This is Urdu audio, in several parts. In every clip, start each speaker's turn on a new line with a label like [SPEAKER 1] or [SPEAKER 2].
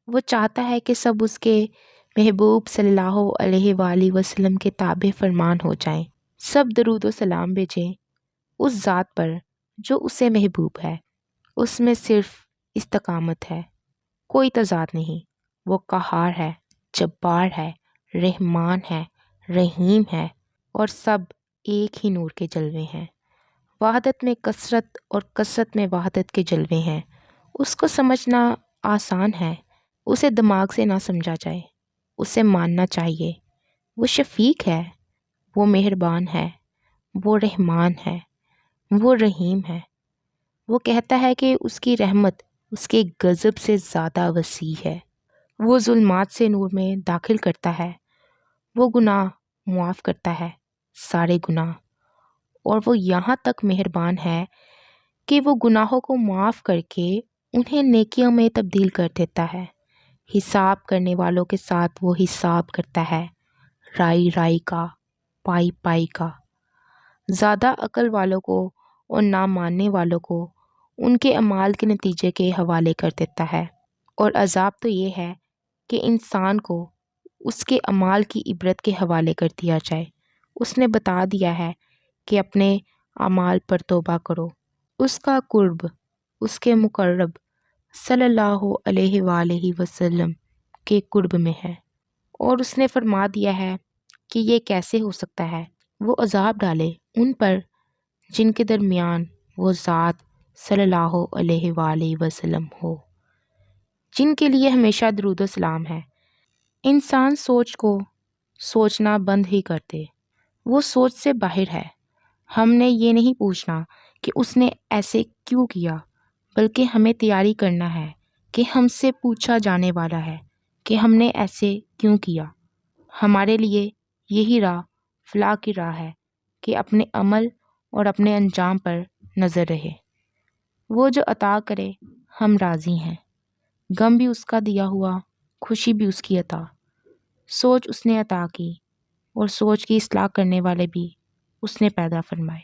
[SPEAKER 1] وہ چاہتا ہے کہ سب اس کے محبوب صلی اللہ علیہ وآلہ وسلم کے تابع فرمان ہو جائیں، سب درود و سلام بھیجیں اس ذات پر جو اسے محبوب ہے۔ اس میں صرف استقامت ہے، کوئی تضاد نہیں۔ وہ قہار ہے، جبار ہے، رحمان ہے، رحیم ہے، اور سب ایک ہی نور کے جلوے ہیں۔ وحدت میں کثرت اور کثرت میں وحدت کے جلوے ہیں۔ اس کو سمجھنا آسان ہے، اسے دماغ سے نہ سمجھا جائے، اسے ماننا چاہیے۔ وہ شفیق ہے، وہ مہربان ہے، وہ رحمان ہے، وہ رحیم ہے۔ وہ کہتا ہے کہ اس کی رحمت اس کے غضب سے زیادہ وسیع ہے۔ وہ ظلمات سے نور میں داخل کرتا ہے۔ وہ گناہ معاف کرتا ہے، سارے گناہ، اور وہ یہاں تک مہربان ہے کہ وہ گناہوں کو معاف کر کے انہیں نیکیوں میں تبدیل کر دیتا ہے۔ حساب کرنے والوں کے ساتھ وہ حساب کرتا ہے، رائی رائی کا، پائی پائی کا۔ زیادہ عقل والوں کو اور نہ ماننے والوں کو ان کے اعمال کے نتیجے کے حوالے کر دیتا ہے۔ اور عذاب تو یہ ہے کہ انسان کو اس کے اعمال کی عبرت کے حوالے کر دیا جائے۔ اس نے بتا دیا ہے کہ اپنے اعمال پر توبہ کرو۔ اس کا قرب اس کے مقرب صلی اللہ علیہ وآلہ وسلم کے قرب میں ہے، اور اس نے فرما دیا ہے کہ یہ کیسے ہو سکتا ہے۔ وہ عذاب ڈالے ان پر جن کے درمیان وہ ذات صلی اللہ علیہ وآلہ وسلم ہو، جن کے لیے ہمیشہ درود و سلام ہے۔ انسان سوچ کو سوچنا بند ہی کر دے، وہ سوچ سے باہر ہے۔ ہم نے یہ نہیں پوچھنا کہ اس نے ایسے کیوں کیا، بلکہ ہمیں تیاری کرنا ہے کہ ہم سے پوچھا جانے والا ہے کہ ہم نے ایسے کیوں کیا۔ ہمارے لیے یہی راہ فلاح کی راہ ہے کہ اپنے عمل اور اپنے انجام پر نظر رہے۔ وہ جو عطا کرے ہم راضی ہیں، غم بھی اس کا دیا ہوا، خوشی بھی اس کی عطا۔ سوچ اس نے عطا کی، اور سوچ کی اصلاح کرنے والے بھی اس نے پیدا فرمائے۔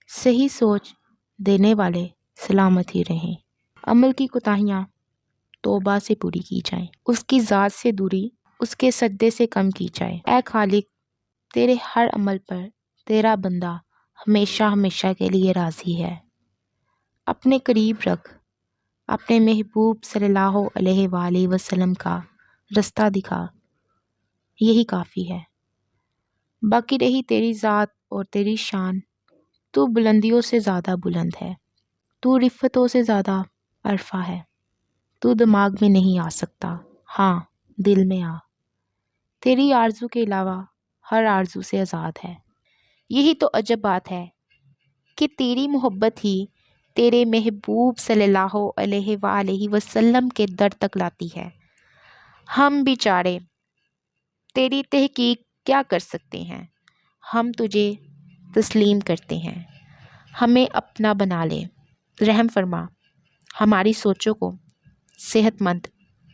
[SPEAKER 1] صحیح سوچ دینے والے سلامت ہی رہیں۔ عمل کی کوتاہیاں توبہ سے پوری کی جائیں، اس کی ذات سے دوری اس کے سجدے سے کم کی جائے۔ اے خالق، تیرے ہر عمل پر تیرا بندہ ہمیشہ ہمیشہ کے لیے راضی ہے۔ اپنے قریب رکھ، اپنے محبوب صلی اللہ علیہ وآلہ وسلم کا رستہ دکھا، یہی کافی ہے۔ باقی رہی تیری ذات اور تیری شان، تو بلندیوں سے زیادہ بلند ہے، تو رفتوں سے زیادہ عرفہ ہے۔ تو دماغ میں نہیں آ سکتا، ہاں دل میں آ۔ تیری آرزو کے علاوہ ہر آرزو سے آزاد ہے۔ یہی تو عجب بات ہے کہ تیری محبت ہی تیرے محبوب صلی اللہ علیہ وآلہ وسلم کے در تک لاتی ہے۔ ہم بیچارے تیری تحقیق کیا کر سکتے ہیں؟ ہم تجھے تسلیم کرتے ہیں، ہمیں اپنا بنا لے۔ رحم فرما، ہماری سوچوں کو صحت مند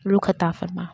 [SPEAKER 1] رخ عطا فرما۔